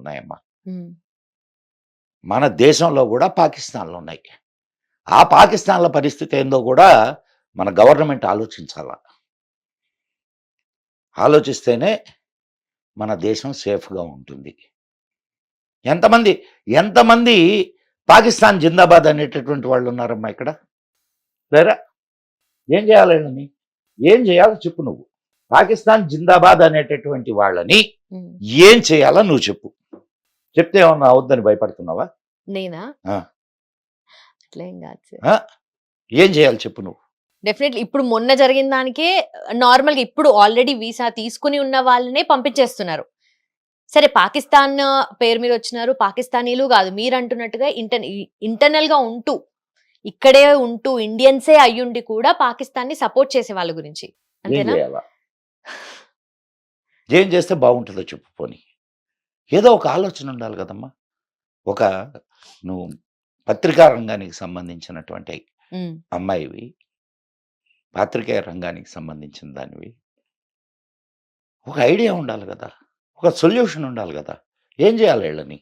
ఉన్నాయమ్మా. ఉమ్, మన దేశంలో కూడా పాకిస్తాన్లో ఉన్నాయి. ఆ పాకిస్తాన్ల పరిస్థితి ఏందో కూడా మన గవర్నమెంట్ ఆలోచించాల. ఆలోచిస్తేనే మన దేశం సేఫ్గా ఉంటుంది. ఎంతమంది ఎంతమంది పాకిస్తాన్ జిందాబాద్ అనేటటువంటి వాళ్ళు ఉన్నారమ్మా ఇక్కడ? లేరా? ఏం చేయాలని ఏం చేయాలో చెప్పు నువ్వు. పాకిస్తాన్ జిందాబాద్ అనేటటువంటి వాళ్ళని ఉమ్. ఏం చేయాలో నువ్వు చెప్పు. చెప్తే ఏమన్నా అవుద్దని భయపడుతున్నావా? నేనా? ఆ. అట్లేం కాదు సార్. ఆ? ఏం చేయాలి చెప్పు నువ్వు. డెఫినెట్లీ ఇప్పుడు మొన్న జరిగిన దానికే నార్మల్గా ఇప్పుడు ఆల్రెడీ వీసా తీసుకుని ఉన్న వాళ్ళనే పంపించేస్తున్నారు. సరే పాకిస్తాన్ పేరు మీద వచ్చినారు, పాకిస్తానీలు కాదు మీరు అంటున్నట్టుగా ఇంటర్నల్ గా ఉంటూ ఇక్కడే ఉంటూ ఇండియన్సే అయ్యుండి కూడా పాకిస్తాన్ ని సపోర్ట్ చేసే వాళ్ళ గురించి ఏం అంతేనా? చేయాలా? ఏం చేస్తే బాగుంటుందో చెప్పు. పోనీ ఏదో ఒక ఆలోచన ఉండాలి కదమ్మా. ఒక నువ్వు పత్రికా రంగానికి సంబంధించినటువంటి ఉమ్, అమ్మాయివి, పాత్రికేయ రంగానికి సంబంధించిన దానివి, ఒక ఐడియా ఉండాలి కదా, ఒక సొల్యూషన్ ఉండాలి కదా. ఏం చేయాలి వీళ్ళని?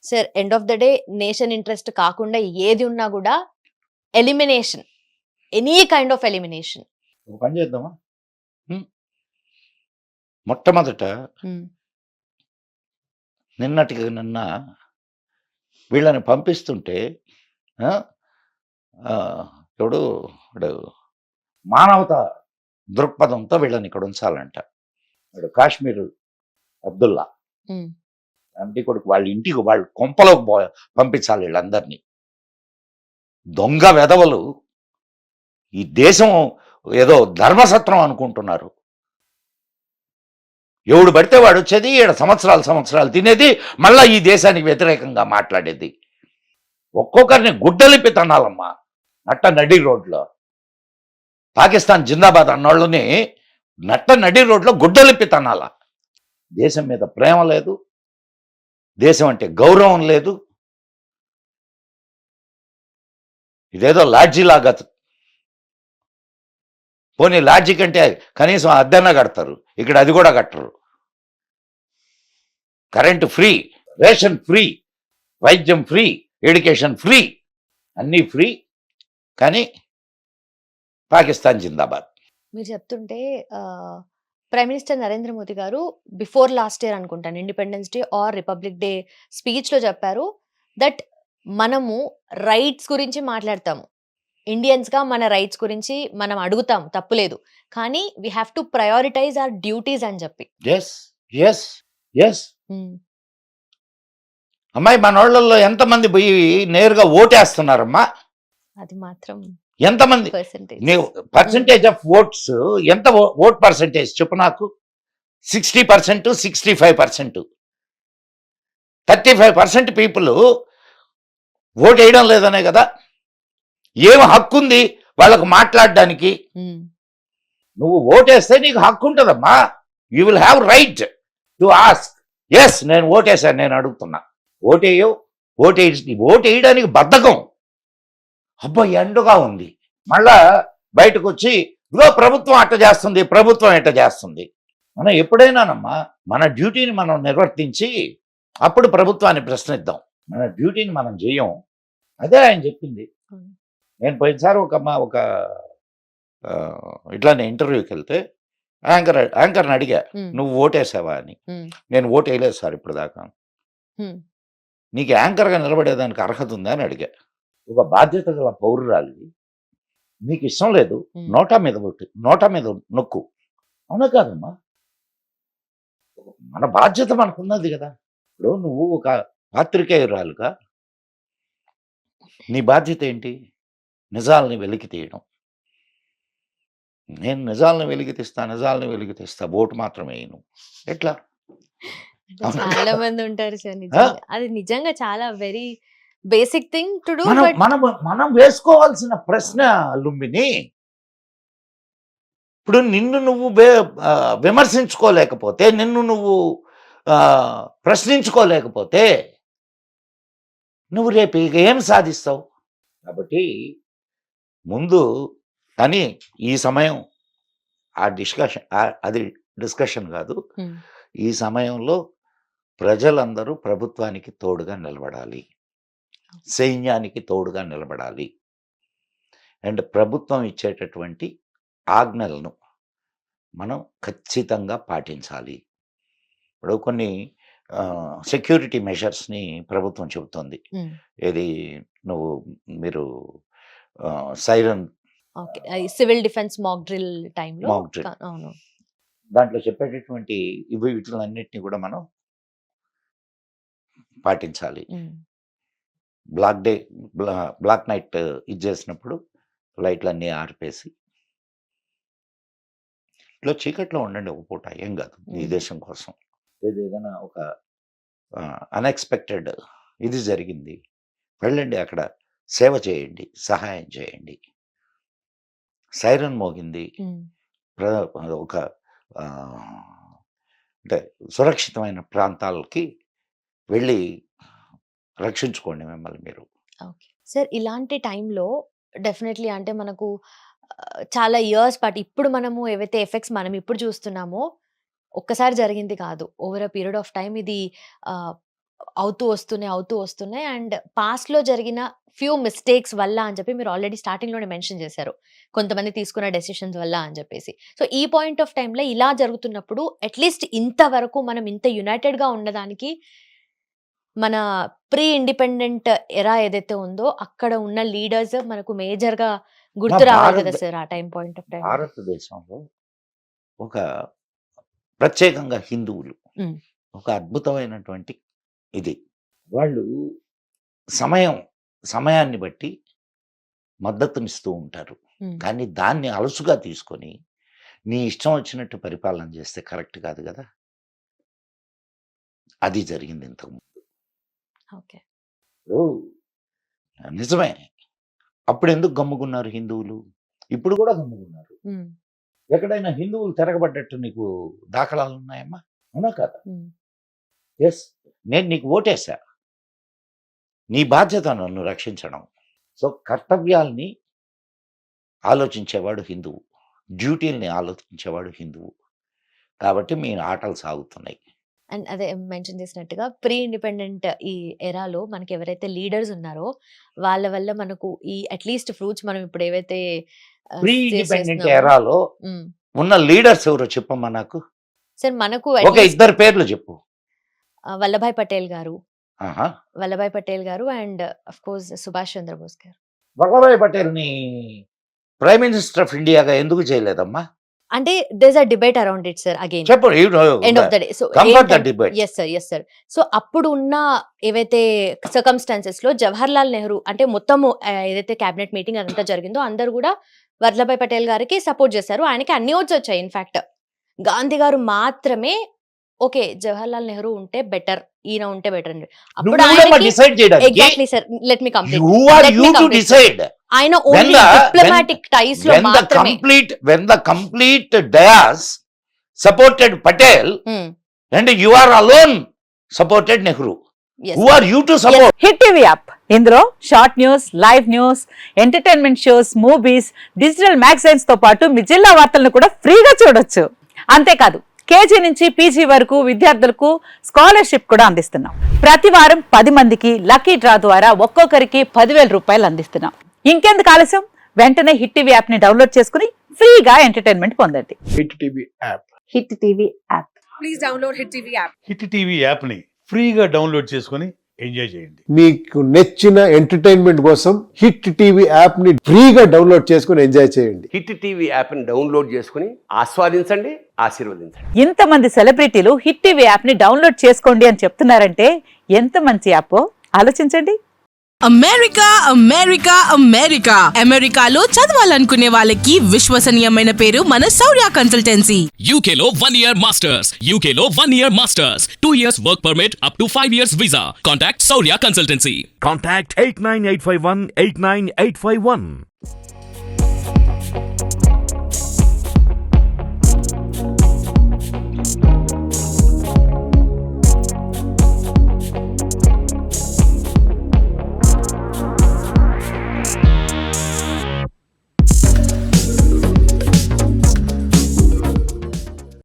Sir end of the day nation interest కాకుండా ఏది ఉన్నా కూడా elimination, any kind of elimination. ఒక పని చేద్దామా? ఉం? మొట్టమొదట నిన్నటికి నిన్న వీళ్ళని పంపిస్తుంటే ఆ, ఆ, ఇప్పుడు ఇప్పుడు మానవత దృక్పథంతో వీళ్ళని ఇక్కడ ఉంచాలంట. ఇప్పుడు కాశ్మీర్ అబ్దుల్లా అంటే కొడుకు వాళ్ళ ఇంటికి వాళ్ళ కొంపలో పంపించాలి వీళ్ళందరినీ. దొంగ వెధవలు ఈ దేశం ఏదో ధర్మసత్రం అనుకుంటున్నారు. ఎవడు పడితే వాడు వచ్చేది, 7 సంవత్సరాలు తినేది, మళ్ళా ఈ దేశానికి వ్యతిరేకంగా మాట్లాడేది. ఒక్కొక్కరిని గుడ్డలిప్పి తనాలమ్మా నట్ట నడి రోడ్లో. పాకిస్తాన్ జిందాబాద్ అన్నోళ్ళని నట్ట నడి రోడ్లో గుడ్డలిప్పి తనాల. దేశం మీద ప్రేమ లేదు, దేశం అంటే గౌరవం లేదు. ఇదేదో లాడ్జీ లాగా. పోనీ లాడ్జీ కంటే కనీసం అద్దెన్న కడతారు, ఇక్కడ అది కూడా కట్టరు. కరెంటు ఫ్రీ, రేషన్ ఫ్రీ, వైద్యం ఫ్రీ, ఎడ్యుకేషన్ ఫ్రీ, అన్నీ ఫ్రీ. కానీ పాకిస్తాన్ జిందాబాద్. మీరు చెప్తుంటే ప్రైమ్ మినిస్టర్ నరేంద్ర మోదీ గారు బిఫోర్ లాస్ట్ ఇయర్ అనుకుంటాను independence day or republic day speech లో చెప్పారు దట్ మనము రైట్స్ గురించి మాట్లాడతాము, ఇండియన్స్ గా మన రైట్స్ గురించి మనం అడుగుతాం, తప్పులేదు, కానీ we have to prioritize our duties అని చెప్పి. ఎస్ ఎస్ ఎస్ అమ్మాయి, మన వాళ్ళల్లో ఎంతమంది పోయి నేరుగా ఓటేస్తున్నారమ్మా? అది మాత్రం ఎంతమంది పర్సెంటేజ్. పర్సెంటేజ్ ఆఫ్ ఓట్స్ ఎంత? ఓట్ పర్సెంటేజ్ చెప్పు నాకు. 60%, 65%, 35% పీపుల్ ఓటు వేయడం లేదనే కదా. ఏం హక్కు ఉంది వాళ్ళకు మాట్లాడడానికి? నువ్వు ఓటేస్తే నీకు హక్కు ఉంటుందమ్మా. You will have right to ask. Yes నేను ఓటేసాను, నేను అడుగుతున్నా. ఓటేయవు, ఓటేయడానికి బద్ధకం. అబ్బా ఎండుగా ఉంది, మళ్ళా బయటకు వచ్చి ఇదిగో ప్రభుత్వం అట్ట చేస్తుంది, ప్రభుత్వం ఎట్ట చేస్తుంది. మనం ఎప్పుడైనానమ్మా మన డ్యూటీని మనం నిర్వర్తించి అప్పుడు ప్రభుత్వాన్ని ప్రశ్నిద్దాం. మన డ్యూటీని మనం చేయం. అదే ఆయన చెప్పింది. నేను పోయినసారి ఒక ఇట్లానే ఇంటర్వ్యూకి వెళ్తే యాంకర్ని అడిగా, నువ్వు ఓటేసావా అని. నేను ఓటు వేయలేదు సార్ ఇప్పుడు దాకా. నీకు యాంకర్గా నిలబడేదానికి అర్హత ఉందా అని అడిగా. ఒక బాధ్యత గల పౌరురాలి, నీకు ఇష్టం లేదు, నోటా మీద నొక్కు. అవునా కాదమ్మా? మన బాధ్యత మనకున్నది కదా. ఇప్పుడు నువ్వు ఒక పాత్రికేయురాలుగా నీ బాధ్యత ఏంటి? నిజాలని వెలికి తీయడం. నేను నిజాలను వెలికి తీస్తా, ఓటు మాత్రమే వేయను. ఎట్లా? చాలా మంది ఉంటారు సార్, నిజంగా అది నిజంగా చాలా very basic thing to do. మనం వేసుకోవాల్సిన ప్రశ్న లుంబిని, ఇప్పుడు నిన్ను నువ్వు విమర్శించుకోలేకపోతే, నిన్ను నువ్వు ప్రశ్నించుకోలేకపోతే నువ్వు రేపు ఇక ఏం సాధిస్తావు? కాబట్టి ముందు కానీ ఈ సమయం ఆ డిస్కషన్ కాదు. ఈ సమయంలో ప్రజలందరూ ప్రభుత్వానికి తోడుగా నిలబడాలి, సైన్యానికి తోడుగా నిలబడాలి. అండ్ ప్రభుత్వం ఇచ్చేటటువంటి ఆజ్ఞలను మనం ఖచ్చితంగా పాటించాలి. ఇప్పుడు కొన్ని సెక్యూరిటీ మెషర్స్ని ప్రభుత్వం చెబుతోంది. ఏది మీరు siren okay. Civil defence mock drill టైంలో మాక్ డ్రిల్ అవును. దాంట్లో చెప్పేటటువంటి వీటిలన్నిటిని కూడా మనం పాటించాలి. బ్లాక్ నైట్ ఇది చేసినప్పుడు లైట్లన్నీ ఆర్పేసి ఇట్లా చీకట్లో ఉండండి ఒక పూట, ఏం కాదు ఈ దేశం కోసం. ఏదైనా ఒక అన్ఎక్స్పెక్టెడ్ ఇది జరిగింది, వెళ్ళండి అక్కడ సేవ చేయండి, సహాయం చేయండి. సైరన్ మోగింది, ఒక అంటే సురక్షితమైన ప్రాంతాలకి వెళ్ళి రక్షించుకోండి మిమ్మల్ని మీరు. ఓకే సార్, ఇలాంటి టైంలో డెఫినెట్లీ అంటే మనకు చాలా ఇయర్స్ పాటు ఇప్పుడు మనము ఏవైతే ఎఫెక్ట్స్ మనం ఇప్పుడు చూస్తున్నామో ఒక్కసారి జరిగింది కాదు, over a period of time ఇది అవుతూ వస్తున్నాయి. అండ్ పాస్ట్లో జరిగిన ఫ్యూ మిస్టేక్స్ వల్ల అని చెప్పి మీరు ఆల్రెడీ స్టార్టింగ్లోనే మెన్షన్ చేశారు, కొంతమంది తీసుకున్న డెసిషన్స్ వల్ల అని చెప్పేసి. సో ఈ పాయింట్ ఆఫ్ టైంలో ఇలా జరుగుతున్నప్పుడు అట్లీస్ట్ ఇంతవరకు మనం ఇంత యునైటెడ్గా ఉండడానికి మన ప్రీ ఇండిపెండెంట్ ఎరా ఏదైతే ఉందో అక్కడ ఉన్న లీడర్స్ మనకు మేజర్గా గుర్తు రావాలి కదా సార్ ఆ టైం పాయింట్ ఆఫ్ టైం. భారతదేశంలో ఒక ప్రత్యేకంగా హిందువులు ఒక అద్భుతమైనటువంటి ఇది, వాళ్ళు సమయాన్ని బట్టి మద్దతునిస్తూ ఉంటారు. కానీ దాన్ని అలసుగా తీసుకొని నీ ఇష్టం వచ్చినట్టు పరిపాలన చేస్తే కరెక్ట్ కాదు కదా. అది జరిగింది ఇంతకుముందు. ఓకే, నిజమే. అప్పుడు ఎందుకు గమ్ముకున్నారు హిందువులు? ఇప్పుడు కూడా గమ్ముకున్నారు. ఎక్కడైనా హిందువులు తిరగబడ్డట్టు నీకు దాఖలాలు ఉన్నాయమ్మా? అవునా కదా? ఎస్, నేను నీకు ఓటేసా, నీ బాధ్యత నన్ను రక్షించడం. సో కర్తవ్యాల్ని ఆలోచించేవాడు హిందువు, డ్యూటీల్ని ఆలోచించేవాడు హిందువు. కాబట్టి మీ ఆటలు సాగుతున్నాయి. అండ్ అదే మెన్షన్ చేసినట్టుగా ప్రీ ఇండిపెండెంట్ ఈ ఎరాలో మనకి ఎవరైతే లీడర్స్ ఉన్నారో వాళ్ళ వల్ల మనకు ఈ అట్లీస్ట్ ఫ్రూట్స్ మనం ఇప్పుడు ఏవైతే ప్రీ ఇండిపెండెంట్ ఎరాలో ఉన్న లీడర్స్ ఎవరో చెప్పమ్మా నాకు. సార్ మనకు ఒక ఇద్దరు పేర్లు చెప్పు. వల్లభాయ్ పటేల్ గారు and of course Subhash Chandra Bose గారు. వల్లభాయ్ పటేల్ని ప్రైమ్ మినిస్టర్ ఆఫ్ ఇండియాగా ఎందుకు చేయలేదమ్మా? అంటే there is a debate around it sir again end of the day. So yes sir. సో అప్పుడు ఉన్న ఏవైతే సర్కమ్స్టాన్సెస్ లో జవహర్ లాల్ నెహ్రూ అంటే మొత్తము ఏదైతే క్యాబినెట్ మీటింగ్ అదంతా జరిగిందో అందరు కూడా వల్లభాయ్ పటేల్ గారికి సపోర్ట్ చేశారు. ఆయనకి అన్ని ఓట్స్ వచ్చాయి. ఇన్ఫాక్ట్ గాంధీ గారు మాత్రమే ఓకే జవహర్ లాల్ నెహ్రూ ఉంటే బెటర్, ఈయన ఉంటే బెటర్ అండి. అప్పుడు exactly sir, let me complete. ఆయన ఓన్లీ డిప్లొమాటిక్ టైస్ లో మాత్రమే. When the complete dais supported Patel and you are alone supported Nehru. Who are you to support? Hit TV app, ఇందులో short news, live news, entertainment shows, movies, digital magazines తో పాటు మీ జిల్లా వార్తలను కూడా ఫ్రీగా చూడొచ్చు. అంతేకాదు కేజీ నుంచి పీజీ వరకు విద్యార్థులకు స్కాలర్షిప్ కూడా అందిస్తున్నాం. ప్రతి వారం 10 మందికి లక్కీ డ్రా ద్వారా ఒక్కొక్కరికి 10,000 రూపాయలు అందిస్తున్నాం. ఇంకెందుకు ఆలస్యం, వెంటనే హిట్ టీవీ యాప్ ని డౌన్లోడ్ చేసుకుని ఫ్రీగా ఎంటర్టైన్మెంట్ పొందండి. Hit TV app. Hit TV app. Please download hit TV app. Hit TV app ని ఫ్రీగా డౌన్లోడ్ చేసుకుని ఎంజాయ్ చేయండి. మీకు నచ్చిన ఎంటర్టైన్మెంట్ కోసం హిట్ టీవీ యాప్ ని ఫ్రీగా డౌన్లోడ్ చేసుకుని ఎంజాయ్ చేయండి. హిట్ టీవీ యాప్ ని డౌన్లోడ్ చేసుకుని ఆస్వాదించండి, ఆశీర్వదించండి. ఇంతమంది సెలబ్రిటీలు హిట్ టీవీ యాప్ ని డౌన్లోడ్ చేసుకోండి అని చెప్తున్నారంటే ఎంత మంచి యాప్ ఆలోచించండి. అమెరికాలో చదవాలనుకునే వాళ్ళకి విశ్వసనీయమైన పేరు మన శౌర్య కన్సల్టెన్సీ. UK లో 1 year masters. 2 years work permit up to 5 years visa. Contact Saurya Consultancy. Contact 89851 89851.